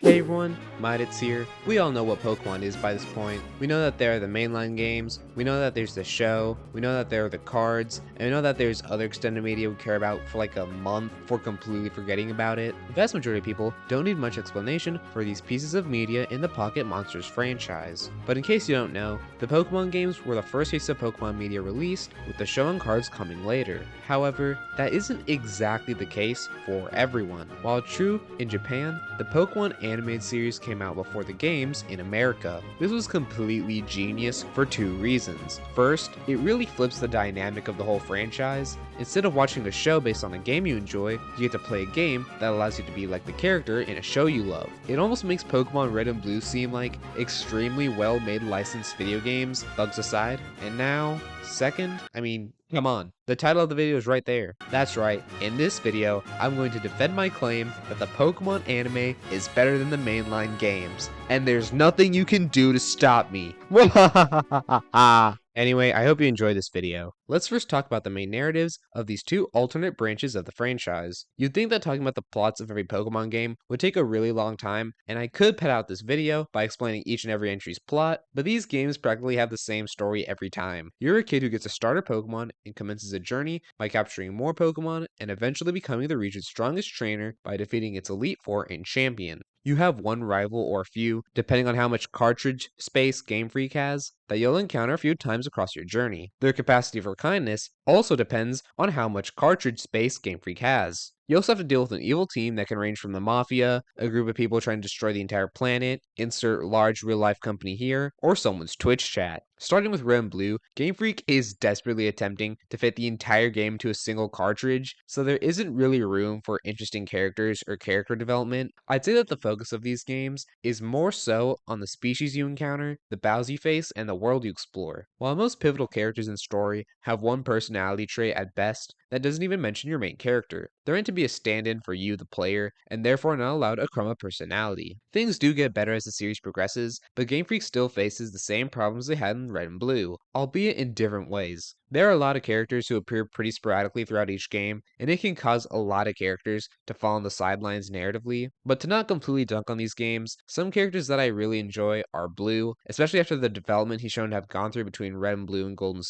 Hey everyone, Midits here. We all know what Pokemon is by this point. We know that there are the mainline games, we know that there's the show, we know that there are the cards, and we know that there's other extended media we care about for like a month before completely forgetting about it. The vast majority of people don't need much explanation for these pieces of media in the Pocket Monsters franchise. But in case you don't know, the Pokemon games were the first piece of Pokemon media released, with the show and cards coming later. However, that isn't exactly the case for everyone. While true in Japan, the Pokemon animated series came out before the games in America. This was completely genius for two reasons. First, it really flips the dynamic of the whole franchise. Instead of watching a show based on a game you enjoy, you get to play a game that allows you to be like the character in a show you love. It almost makes Pokemon Red and Blue seem like extremely well-made licensed video games, bugs aside. And now, second, come on, the title of the video is right there. That's right, in this video, I'm going to defend my claim that the Pokemon anime is better than the mainline games, and there's nothing you can do to stop me. Anyway, I hope you enjoyed this video. Let's first talk about the main narratives of these two alternate branches of the franchise. You'd think that talking about the plots of every Pokemon game would take a really long time, and I could pad out this video by explaining each and every entry's plot, but these games practically have the same story every time. You're a kid who gets a starter Pokemon and commences a journey by capturing more Pokemon and eventually becoming the region's strongest trainer by defeating its Elite Four and champion. You have one rival or a few, depending on how much cartridge space Game Freak has, that you'll encounter a few times across your journey. Their capacity for kindness also depends on how much cartridge space Game Freak has. You also have to deal with an evil team that can range from the Mafia, a group of people trying to destroy the entire planet, insert large real-life company here, or someone's Twitch chat. Starting with Red and Blue, Game Freak is desperately attempting to fit the entire game to a single cartridge, so there isn't really room for interesting characters or character development. I'd say that the focus of these games is more so on the species you encounter, the battles you face, and the world you explore. While most pivotal characters in story have one personality trait at best, that doesn't even mention your main character. They're meant to be a stand-in for you, the player, and therefore not allowed a crumb of personality. Things do get better as the series progresses, but Game Freak still faces the same problems they had in Red and Blue, albeit in different ways. There are a lot of characters who appear pretty sporadically throughout each game, and it can cause a lot of characters to fall on the sidelines narratively. But to not completely dunk on these games, some characters that I really enjoy are Blue, especially after the development he's shown to have gone through between Red and Blue and Gold and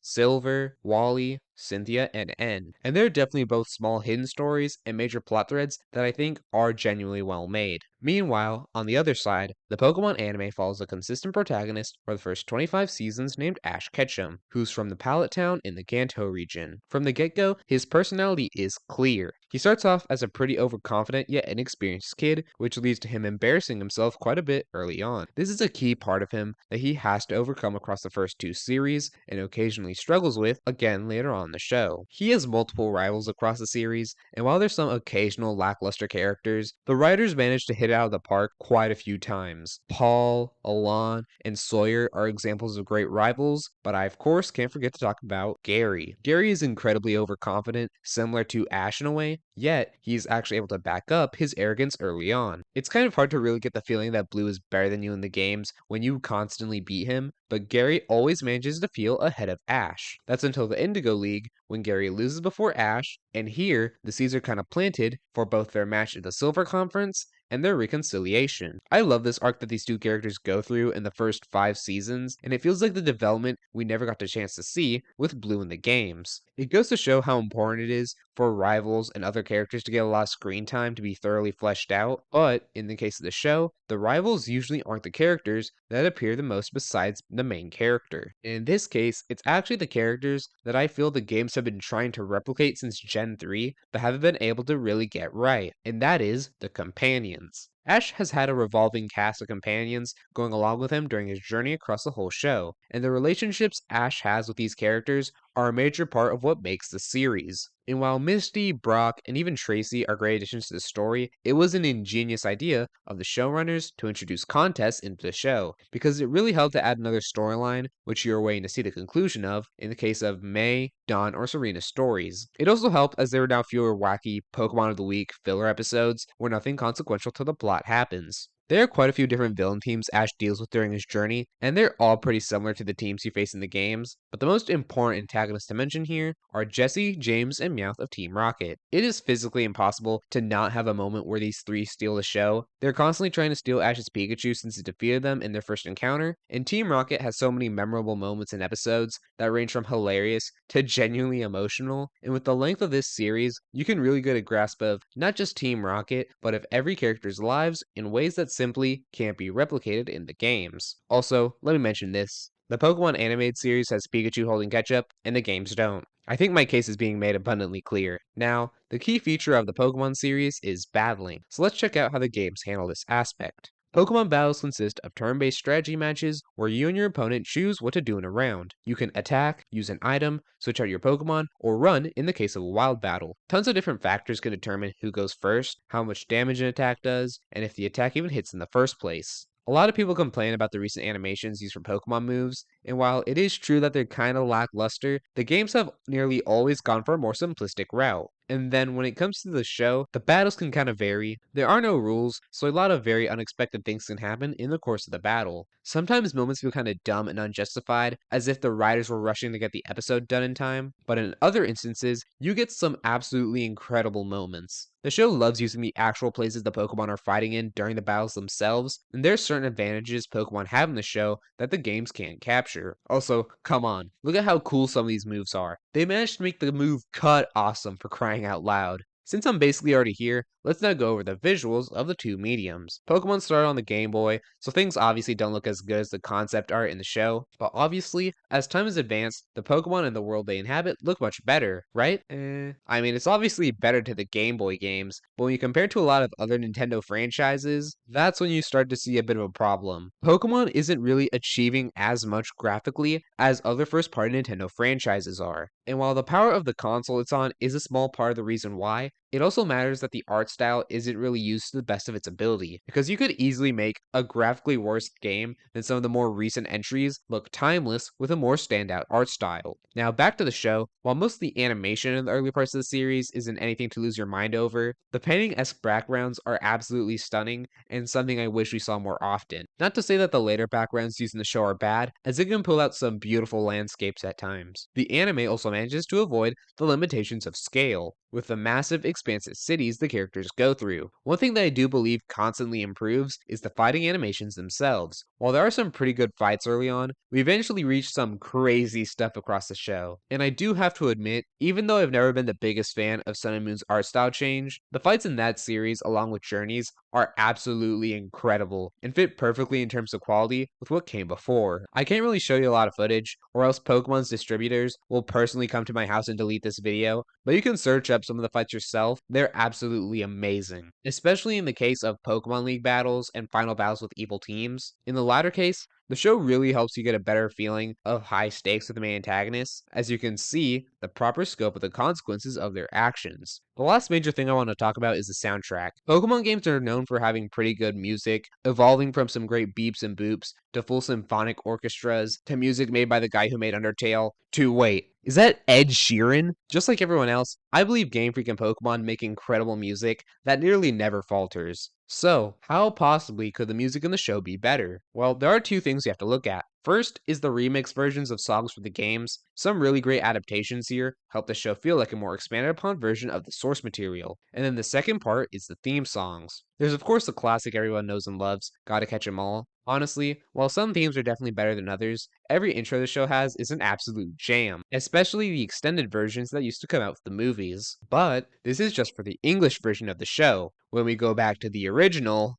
Silver, Wally, Cynthia, and N. And they're definitely both small hidden stories and major plot threads that I think are genuinely well made. Meanwhile, on the other side, the Pokemon anime follows a consistent protagonist for the first 25 seasons named Ash Ketchum, who's from the Pallet Town in the Kanto region. From the get-go, his personality is clear. He starts off as a pretty overconfident yet inexperienced kid, which leads to him embarrassing himself quite a bit early on. This is a key part of him that he has to overcome across the first two series, and occasionally struggles with again later on in the show. He has multiple rivals across the series, and while there's some occasional lackluster characters, the writers manage to hit it out of the park quite a few times. Paul, Alon, and Sawyer are examples of great rivals, but I of course can't forget to talk about Gary. Gary is incredibly overconfident, similar to Ash in a way, yet he's actually able to back up his arrogance early on. It's kind of hard to really get the feeling that Blue is better than you in the games when you constantly beat him, but Gary always manages to feel ahead of Ash. That's until the Indigo League, when Gary loses before Ash, and here the seeds are kind of planted for both their match at the Silver Conference and their reconciliation. I love this arc that these two characters go through in the first 5 seasons, and it feels like the development we never got the chance to see with Blue in the games. It goes to show how important it is for rivals and other characters to get a lot of screen time to be thoroughly fleshed out, but in the case of the show, the rivals usually aren't the characters that appear the most besides the main character. In this case, it's actually the characters that I feel the games have been trying to replicate since Gen 3, but haven't been able to really get right, and that is the companions. Ash has had a revolving cast of companions going along with him during his journey across the whole show, and the relationships Ash has with these characters are a major part of what makes the series. And while Misty, Brock, and even Tracy are great additions to the story, it was an ingenious idea of the showrunners to introduce contests into the show, because it really helped to add another storyline, which you're waiting to see the conclusion of, in the case of May, Dawn, or Serena's stories. It also helped as there were now fewer wacky Pokemon of the Week filler episodes where nothing consequential to the plot happens. There are quite a few different villain teams Ash deals with during his journey, and they're all pretty similar to the teams you face in the games, but the most important antagonists to mention here are Jesse, James, and Meowth of Team Rocket. It is physically impossible to not have a moment where these three steal the show. They're constantly trying to steal Ash's Pikachu since he defeated them in their first encounter, and Team Rocket has so many memorable moments and episodes that range from hilarious to genuinely emotional, and with the length of this series, you can really get a grasp of not just Team Rocket, but of every character's lives in ways that simply can't be replicated in the games. Also, let me mention this. The Pokemon animated series has Pikachu holding ketchup, and the games don't. I think my case is being made abundantly clear. Now, the key feature of the Pokemon series is battling, so let's check out how the games handle this aspect. Pokemon battles consist of turn-based strategy matches where you and your opponent choose what to do in a round. You can attack, use an item, switch out your Pokemon, or run in the case of a wild battle. Tons of different factors can determine who goes first, how much damage an attack does, and if the attack even hits in the first place. A lot of people complain about the recent animations used for Pokemon moves, and while it is true that they're kinda lackluster, the games have nearly always gone for a more simplistic route. And then when it comes to the show, the battles can kind of vary. There are no rules, so a lot of very unexpected things can happen in the course of the battle. Sometimes moments feel kind of dumb and unjustified, as if the writers were rushing to get the episode done in time, but in other instances, you get some absolutely incredible moments. The show loves using the actual places the Pokemon are fighting in during the battles themselves, and there's certain advantages Pokemon have in the show that the games can't capture. Also, come on, look at how cool some of these moves are. They managed to make the move Cut awesome, for crying out loud. Since I'm basically already here, let's now go over the visuals of the two mediums. Pokemon started on the Game Boy, so things obviously don't look as good as the concept art in the show, but obviously, as time has advanced, the Pokemon and the world they inhabit look much better, right? I mean, it's obviously better to the Game Boy games, but when you compare it to a lot of other Nintendo franchises, that's when you start to see a bit of a problem. Pokemon isn't really achieving as much graphically as other first-party Nintendo franchises are, and while the power of the console it's on is a small part of the reason why, it also matters that the art style isn't really used to the best of its ability, because you could easily make a graphically worse game than some of the more recent entries look timeless with a more standout art style. Now back to the show, while most of the animation in the early parts of the series isn't anything to lose your mind over, the painting-esque backgrounds are absolutely stunning and something I wish we saw more often. Not to say that the later backgrounds used in the show are bad, as it can pull out some beautiful landscapes at times. The anime also manages to avoid the limitations of scale, with the massive expansive cities the characters go through. One thing that I do believe constantly improves is the fighting animations themselves. While there are some pretty good fights early on, we eventually reach some crazy stuff across the show. And I do have to admit, even though I've never been the biggest fan of Sun and Moon's art style change, the fights in that series along with Journeys are absolutely incredible and fit perfectly in terms of quality with what came before. I can't really show you a lot of footage, or else Pokemon's distributors will personally come to my house and delete this video, but you can search up some of the fights yourself. They're absolutely amazing, especially in the case of Pokemon League battles and final battles with evil teams. In the latter case, the show really helps you get a better feeling of high stakes with the main antagonists, as you can see the proper scope of the consequences of their actions. The last major thing I want to talk about is the soundtrack. Pokemon games are known for having pretty good music, evolving from some great beeps and boops to full symphonic orchestras to music made by the guy who made Undertale to wait. Is that Ed Sheeran? Just like everyone else, I believe Game Freak and Pokemon make incredible music that nearly never falters. So, how possibly could the music in the show be better? Well, there are two things you have to look at. First is the remix versions of songs for the games. Some really great adaptations here help the show feel like a more expanded upon version of the source material. And then the second part is the theme songs. There's of course the classic everyone knows and loves, Gotta Catch 'Em All. Honestly, while some themes are definitely better than others, every intro the show has is an absolute jam, especially the extended versions that used to come out with the movies. But this is just for the English version of the show. When we go back to the original,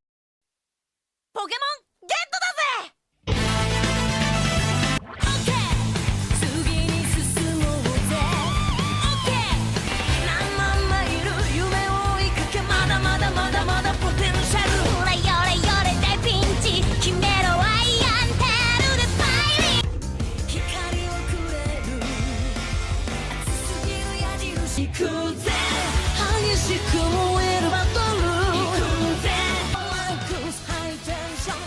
ポケモンゲットだぜオッケー次に進もうぜオッケー何万マイル夢を追いかけまだまだまだまだポテンシャルほらよれよれ大ピンチ決めろアイアンテールでファイリン光をくれる熱すぎる矢印行くぜ激しく燃えるバトル行くぜマックスハイテンション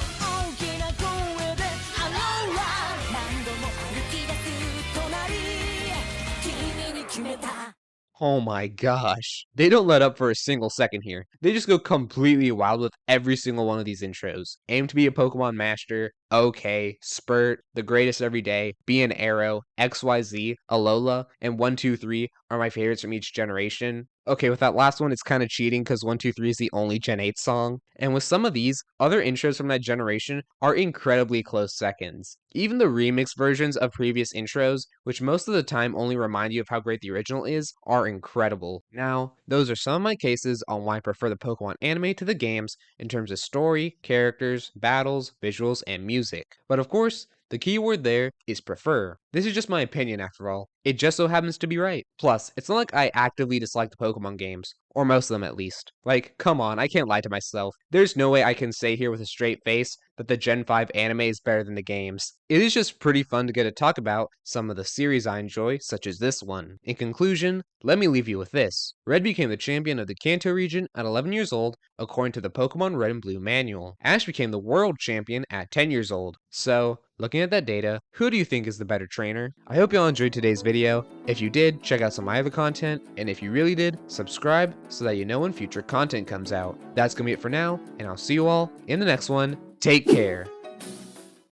Oh my gosh. They don't let up for a single second here. They just go completely wild with every single one of these intros. Aim to be a Pokemon Master, OK, Spurt, The Greatest Every Day, Be an Arrow, XYZ, Alola, and 123 are my favorites from each generation. Okay, with that last one, it's kind of cheating because 123 is the only Gen 8 song. And with some of these, other intros from that generation are incredibly close seconds. Even the remix versions of previous intros, which most of the time only remind you of how great the original is, are incredible. Now, those are some of my cases on why I prefer the Pokemon anime to the games in terms of story, characters, battles, visuals, and music. But of course, the key word there is prefer. This is just my opinion after all. It just so happens to be right. Plus, it's not like I actively dislike the Pokemon games, or most of them at least. Like, come on, I can't lie to myself. There's no way I can say here with a straight face that the Gen 5 anime is better than the games. It is just pretty fun to get to talk about some of the series I enjoy, such as this one. In conclusion, let me leave you with this. Red became the champion of the Kanto region at 11 years old, according to the Pokemon Red and Blue manual. Ash became the world champion at 10 years old. So, looking at that data, who do you think is the better trainer? I hope you all enjoyed today's video. If you did, check out some of my other content, and if you really did, subscribe so that you know when future content comes out. That's gonna be it for now, and I'll see you all in the next one. Take care.